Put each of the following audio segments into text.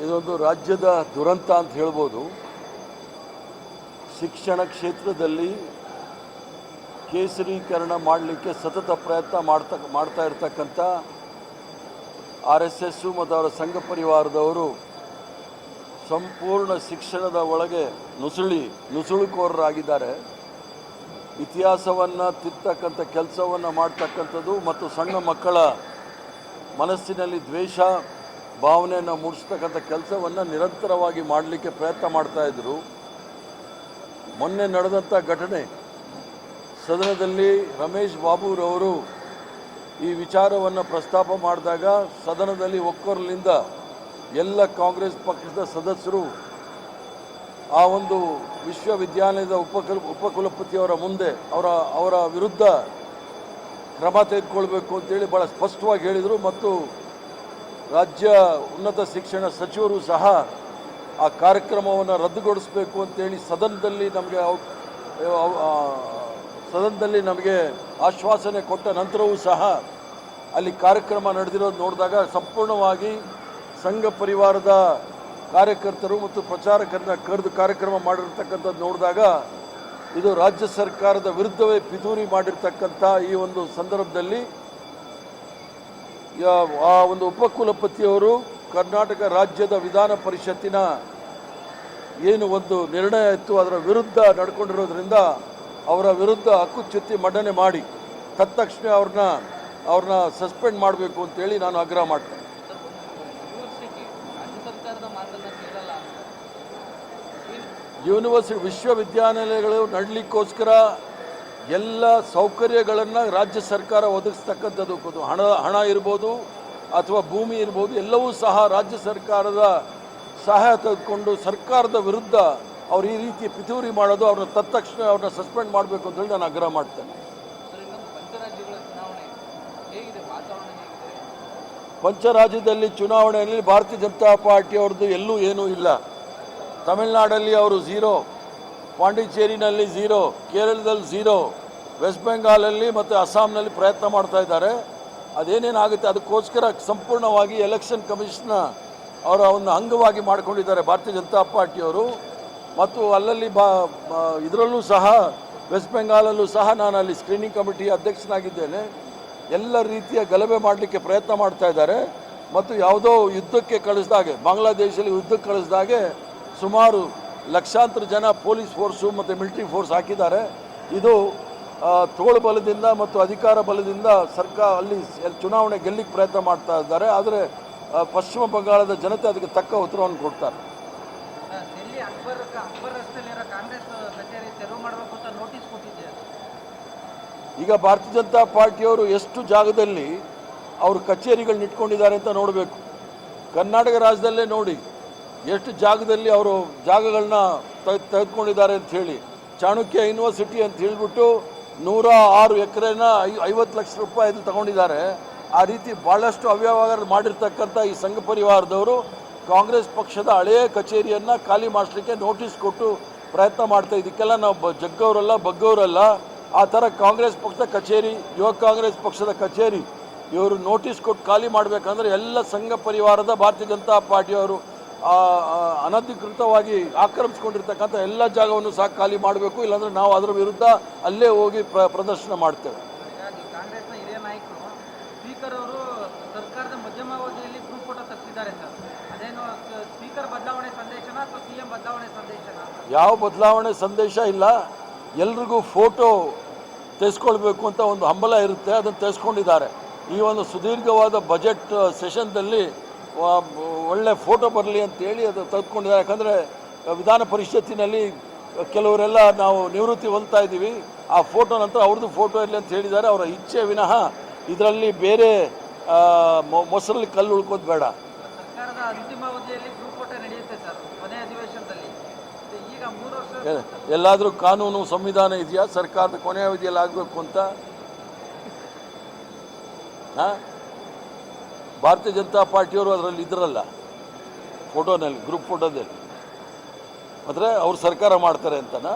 ಇದೊಂದು ರಾಜ್ಯದ ದುರಂತ ಅಂತ ಹೇಳ್ಬೋದು. ಶಿಕ್ಷಣ ಕ್ಷೇತ್ರದಲ್ಲಿ ಕೇಸರೀಕರಣ ಮಾಡಲಿಕ್ಕೆ ಸತತ ಪ್ರಯತ್ನ ಮಾಡ್ತಾ ಇರ್ತಕ್ಕಂಥ RSS ಮತ್ತು ಅವರ ಸಂಘ ಪರಿವಾರದವರು ಸಂಪೂರ್ಣ ಶಿಕ್ಷಣದ ಒಳಗೆ ನುಸುಳುಕೋರರಾಗಿದ್ದಾರೆ. ಇತಿಹಾಸವನ್ನು ತಿರ್ತಕ್ಕಂಥ ಕೆಲಸವನ್ನು ಮಾಡ್ತಕ್ಕಂಥದ್ದು ಮತ್ತು ಸಣ್ಣ ಮಕ್ಕಳ ಮನಸ್ಸಿನಲ್ಲಿ ದ್ವೇಷ ಭಾವನೆಯನ್ನು ಮೂಡಿಸ್ತಕ್ಕಂಥ ಕೆಲಸವನ್ನು ನಿರಂತರವಾಗಿ ಮಾಡಲಿಕ್ಕೆ ಪ್ರಯತ್ನ ಮಾಡ್ತಾಯಿದ್ರು. ಮೊನ್ನೆ ನಡೆದಂಥ ಘಟನೆ ಸದನದಲ್ಲಿ ರಮೇಶ್ ಬಾಬುರವರು ಈ ವಿಚಾರವನ್ನು ಪ್ರಸ್ತಾಪ ಮಾಡಿದಾಗ ಸದನದಲ್ಲಿ ಒಕ್ಕೊರಲಿಂದ ಎಲ್ಲ ಕಾಂಗ್ರೆಸ್ ಪಕ್ಷದ ಸದಸ್ಯರು ಆ ಒಂದು ವಿಶ್ವವಿದ್ಯಾಲಯದ ಉಪಕುಲಪತಿಯವರ ಮುಂದೆ ಅವರ ವಿರುದ್ಧ ಕ್ರಮ ತೆಗೆದುಕೊಳ್ಬೇಕು ಅಂತೇಳಿ ಭಾಳ ಸ್ಪಷ್ಟವಾಗಿ ಹೇಳಿದರು. ಮತ್ತು ರಾಜ್ಯ ಉನ್ನತ ಶಿಕ್ಷಣ ಸಚಿವರು ಸಹ ಆ ಕಾರ್ಯಕ್ರಮವನ್ನು ರದ್ದುಗೊಳಿಸಬೇಕು ಅಂತೇಳಿ ಸದನದಲ್ಲಿ ನಮಗೆ ಆಶ್ವಾಸನೆ ಕೊಟ್ಟ ನಂತರವೂ ಸಹ ಅಲ್ಲಿ ಕಾರ್ಯಕ್ರಮ ನಡೆದಿರೋದು ನೋಡಿದಾಗ ಸಂಪೂರ್ಣವಾಗಿ ಸಂಘ ಪರಿವಾರದ ಕಾರ್ಯಕರ್ತರು ಮತ್ತು ಪ್ರಚಾರಕರನ್ನ ಕರೆದು ಕಾರ್ಯಕ್ರಮ ಮಾಡಿರ್ತಕ್ಕಂಥದ್ದು ನೋಡಿದಾಗ ಇದು ರಾಜ್ಯ ಸರ್ಕಾರದ ವಿರುದ್ಧವೇ ಪಿತೂರಿ ಮಾಡಿರ್ತಕ್ಕಂಥ ಈ ಒಂದು ಸಂದರ್ಭದಲ್ಲಿ ಆ ಒಂದು ಉಪಕುಲಪತಿಯವರು ಕರ್ನಾಟಕ ರಾಜ್ಯದ ವಿಧಾನ ಪರಿಷತ್ತಿನ ಏನು ಒಂದು ನಿರ್ಣಯ ಇತ್ತು ಅದರ ವಿರುದ್ಧ ನಡ್ಕೊಂಡಿರೋದ್ರಿಂದ ಅವರ ವಿರುದ್ಧ ಹಕ್ಕುಚ್ಯುತಿ ಮಂಡನೆ ಮಾಡಿ ತತ್ಕ್ಷಣ ಅವ್ರನ್ನ ಸಸ್ಪೆಂಡ್ ಮಾಡಬೇಕು ಅಂತೇಳಿ ನಾನು ಆಗ್ರಹ ಮಾಡ್ತೇನೆ. ಯೂನಿವರ್ಸಿಟಿ ವಿಶ್ವವಿದ್ಯಾನಿಲಯಗಳು ನಡಲಿಕ್ಕೋಸ್ಕರ ಎಲ್ಲ ಸೌಕರ್ಯಗಳನ್ನು ರಾಜ್ಯ ಸರ್ಕಾರ ಒದಗಿಸ್ತಕ್ಕಂಥದ್ದು ಹಣ ಇರ್ಬೋದು ಅಥವಾ ಭೂಮಿ ಇರ್ಬೋದು, ಎಲ್ಲವೂ ಸಹ ರಾಜ್ಯ ಸರ್ಕಾರದ ಸಹಾಯ ತೆಗೆದುಕೊಂಡು ಸರ್ಕಾರದ ವಿರುದ್ಧ ಅವ್ರು ಈ ರೀತಿ ಪಿತೂರಿ ಮಾಡೋದು, ಅವ್ರನ್ನ ಸಸ್ಪೆಂಡ್ ಮಾಡಬೇಕು ಅಂತೇಳಿ ನಾನು ಆಗ್ರಹ ಮಾಡ್ತೇನೆ. ಪಂಚರಾಜ್ಯದಲ್ಲಿ ಚುನಾವಣೆಯಲ್ಲಿ ಭಾರತೀಯ ಜನತಾ ಪಾರ್ಟಿಯವ್ರದ್ದು ಎಲ್ಲೂ ಏನೂ ಇಲ್ಲ. ತಮಿಳುನಾಡಲ್ಲಿ ಅವರು 0, ಪಾಂಡಿಚೇರಿನಲ್ಲಿ 0, ಕೇರಳದಲ್ಲಿ 0, ವೆಸ್ಟ್ ಬೆಂಗಾಲಲ್ಲಿ ಮತ್ತು ಅಸ್ಸಾಂನಲ್ಲಿ ಪ್ರಯತ್ನ ಮಾಡ್ತಾ ಇದ್ದಾರೆ. ಅದೇನೇನಾಗುತ್ತೆ ಅದಕ್ಕೋಸ್ಕರ ಸಂಪೂರ್ಣವಾಗಿ ಎಲೆಕ್ಷನ್ ಕಮಿಷನ್ನ ಅವರ ಒಂದು ಅಂಗವಾಗಿ ಮಾಡಿಕೊಂಡಿದ್ದಾರೆ ಭಾರತೀಯ ಜನತಾ ಪಾರ್ಟಿಯವರು. ಮತ್ತು ಅಲ್ಲಲ್ಲಿ ಇದರಲ್ಲೂ ಸಹ ವೆಸ್ಟ್ ಬೆಂಗಾಲಲ್ಲೂ ಸಹ ನಾನು ಅಲ್ಲಿ ಸ್ಕ್ರೀನಿಂಗ್ ಕಮಿಟಿ ಅಧ್ಯಕ್ಷನಾಗಿದ್ದೇನೆ. ಎಲ್ಲ ರೀತಿಯ ಗಲಭೆ ಮಾಡಲಿಕ್ಕೆ ಪ್ರಯತ್ನ ಮಾಡ್ತಾ ಇದ್ದಾರೆ. ಮತ್ತು ಯಾವುದೋ ಯುದ್ಧಕ್ಕೆ ಕಳಿಸಿದಾಗೆ, ಬಾಂಗ್ಲಾದೇಶದಲ್ಲಿ ಯುದ್ಧಕ್ಕೆ ಕಳಿಸಿದಾಗೆ ಸುಮಾರು ಲಕ್ಷಾಂತರ ಜನ ಪೊಲೀಸ್ ಫೋರ್ಸು ಮತ್ತು ಮಿಲಿಟರಿ ಫೋರ್ಸ್ ಹಾಕಿದ್ದಾರೆ. ಇದು ತೋಳ್ಬಲದಿಂದ ಮತ್ತು ಅಧಿಕಾರ ಬಲದಿಂದ ಅಲ್ಲಿ ಚುನಾವಣೆ ಗೆಲ್ಲಿಕ್ಕೆ ಪ್ರಯತ್ನ ಮಾಡ್ತಾ ಇದ್ದಾರೆ. ಆದರೆ ಪಶ್ಚಿಮ ಬಂಗಾಳದ ಜನತೆ ಅದಕ್ಕೆ ತಕ್ಕ ಉತ್ತರವನ್ನು ಕೊಡ್ತಾರೆ. ಈಗ ಭಾರತೀಯ ಜನತಾ ಪಾರ್ಟಿಯವರು ಎಷ್ಟು ಜಾಗದಲ್ಲಿ ಅವರು ಕಚೇರಿಗಳನ್ನ ಇಟ್ಕೊಂಡಿದ್ದಾರೆ ಅಂತ ನೋಡಬೇಕು. ಕರ್ನಾಟಕ ರಾಜ್ಯದಲ್ಲೇ ನೋಡಿ ಎಷ್ಟು ಜಾಗದಲ್ಲಿ ಅವರು ಜಾಗಗಳನ್ನ ತೆಗೆದುಕೊಂಡಿದ್ದಾರೆ ಅಂತ ಹೇಳಿ. ಚಾಣಕ್ಯ ಯೂನಿವರ್ಸಿಟಿ ಅಂತ ಹೇಳಿಬಿಟ್ಟು 106 ಎಕರೆನ 50 ಲಕ್ಷ ರೂಪಾಯಿ ತಗೊಂಡಿದ್ದಾರೆ. ಆ ರೀತಿ ಭಾಳಷ್ಟು ಅವ್ಯವಹಾರ ಮಾಡಿರ್ತಕ್ಕಂಥ ಈ ಸಂಘ ಪರಿವಾರದವರು ಕಾಂಗ್ರೆಸ್ ಪಕ್ಷದ ಹಳೆಯ ಕಚೇರಿಯನ್ನು ಖಾಲಿ ಮಾಡಿಸ್ಲಿಕ್ಕೆ ನೋಟಿಸ್ ಕೊಟ್ಟು ಪ್ರಯತ್ನ ಮಾಡ್ತಾ ಇದಕ್ಕೆಲ್ಲ ನಾವು ಜಗ್ಗವರಲ್ಲ ಬಗ್ಗವರಲ್ಲ. ಆ ಥರ ಕಾಂಗ್ರೆಸ್ ಪಕ್ಷದ ಕಚೇರಿ, ಯುವ ಕಾಂಗ್ರೆಸ್ ಪಕ್ಷದ ಕಚೇರಿ ಇವರು ನೋಟಿಸ್ ಕೊಟ್ಟು ಖಾಲಿ ಮಾಡಬೇಕಂದ್ರೆ ಎಲ್ಲ ಸಂಘ ಪರಿವಾರದ ಭಾರತೀಯ ಜನತಾ ಪಾರ್ಟಿಯವರು ಅನಧಿಕೃತವಾಗಿ ಆಕ್ರಮಿಸ್ಕೊಂಡಿರ್ತಕ್ಕಂಥ ಎಲ್ಲ ಜಾಗವನ್ನು ಸಹ ಖಾಲಿ ಮಾಡಬೇಕು. ಇಲ್ಲಾಂದರೆ ನಾವು ಅದರ ವಿರುದ್ಧ ಅಲ್ಲೇ ಹೋಗಿ ಪ್ರದರ್ಶನ ಮಾಡ್ತೇವೆ. ಕಾಂಗ್ರೆಸ್ನ ಹಿರಿಯ ನಾಯಕರು ಸ್ಪೀಕರ್ ಅವರು ಸರ್ಕಾರದ ಮಧ್ಯಮಾವಧಿಯಲ್ಲಿ ಗ್ರೂಪ್ ಫೋಟೋ ತೆಗೆಸಿದ್ದಾರೆ ಸರ್. ಅದೇನು ಸ್ಪೀಕರ್ ಬದಲಾವಣೆ ಸಂದೇಶನ ಅಥವಾ CM ಬದಲಾವಣೆ ಸಂದೇಶನ? ಯಾವ ಬದಲಾವಣೆ ಸಂದೇಶ ಇಲ್ಲ. ಎಲ್ರಿಗೂ ಫೋಟೋ ತೆಗೆಸ್ಕೊಳ್ಬೇಕು ಅಂತ ಒಂದು ಹಂಬಲ ಇರುತ್ತೆ, ಅದನ್ನು ತೆಗೆಸ್ಕೊಂಡಿದ್ದಾರೆ. ಈ ಒಂದು ಸುದೀರ್ಘವಾದ ಬಜೆಟ್ ಸೆಷನ್ದಲ್ಲಿ ಒಳ್ಳೆ ಫೋಟೋ ಬರಲಿ ಅಂತೇಳಿ ಅದು ತೆಗೆದುಕೊಂಡಿದ್ದಾರೆ. ಯಾಕಂದರೆ ವಿಧಾನ ಪರಿಷತ್ತಿನಲ್ಲಿ ಕೆಲವರೆಲ್ಲ ನಾವು ನಿವೃತ್ತಿ ಹೊಂದ್ತಾ ಇದ್ದೀವಿ, ಆ ಫೋಟೋ ನಂತರ ಅವ್ರದ್ದು ಫೋಟೋ ಇರಲಿ ಅಂತ ಹೇಳಿದ್ದಾರೆ. ಅವರ ಇಚ್ಛೆ ವಿನಃ ಇದರಲ್ಲಿ ಬೇರೆ ಮೊಸರಲ್ಲಿ ಕಲ್ಲು ಉಳ್ಕೋದು ಬೇಡ. ಸರ್ಕಾರದ ಅಂತಿಮಾವಧಿಯಲ್ಲಿ ಗ್ರೂಪ್ ಫೋಟೋ ನಡೆಯುತ್ತೆ ಸರ್ ಕೊನೆ ಅಧಿವೇಶನದಲ್ಲಿ. ಈಗ 3 ವರ್ಷ ಎಲ್ಲಾದರೂ ಕಾನೂನು ಸಂವಿಧಾನ ಇದೆಯಾ ಸರ್ಕಾರದ ಕೊನೆ ಅವಧಿಯಲ್ಲಿ ಆಗಬೇಕು ಅಂತ? ಭಾರತೀಯ ಜನತಾ ಪಾರ್ಟಿಯವರು ಅದರಲ್ಲಿ ಇದ್ರಲ್ಲ ಫೋಟೋನಲ್ಲಿ, ಗ್ರೂಪ್ ಫೋಟೋದಲ್ಲಿ. ಆದರೆ ಅವ್ರು ಸರ್ಕಾರ ಮಾಡ್ತಾರೆ ಅಂತನಾ?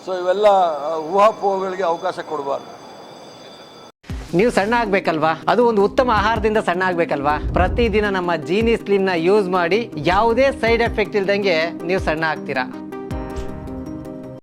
ಸೊ ಇವೆಲ್ಲ ಊಹಾಪೋಹಗಳಿಗೆ ಅವಕಾಶ ಕೊಡಬಾರ್ದು. ನೀವು ಸಣ್ಣ ಆಗ್ಬೇಕಲ್ವಾ? ಅದು ಒಂದು ಉತ್ತಮ ಆಹಾರದಿಂದ ಸಣ್ಣ ಆಗ್ಬೇಕಲ್ವಾ? ಪ್ರತಿದಿನ ನಮ್ಮ ಜೀನಿ ಸ್ಲಿಮ್ ನ ಯೂಸ್ ಮಾಡಿ ಯಾವುದೇ ಸೈಡ್ ಎಫೆಕ್ಟ್ ಇಲ್ದಂಗೆ ನೀವು ಸಣ್ಣ ಆಗ್ತೀರಾ.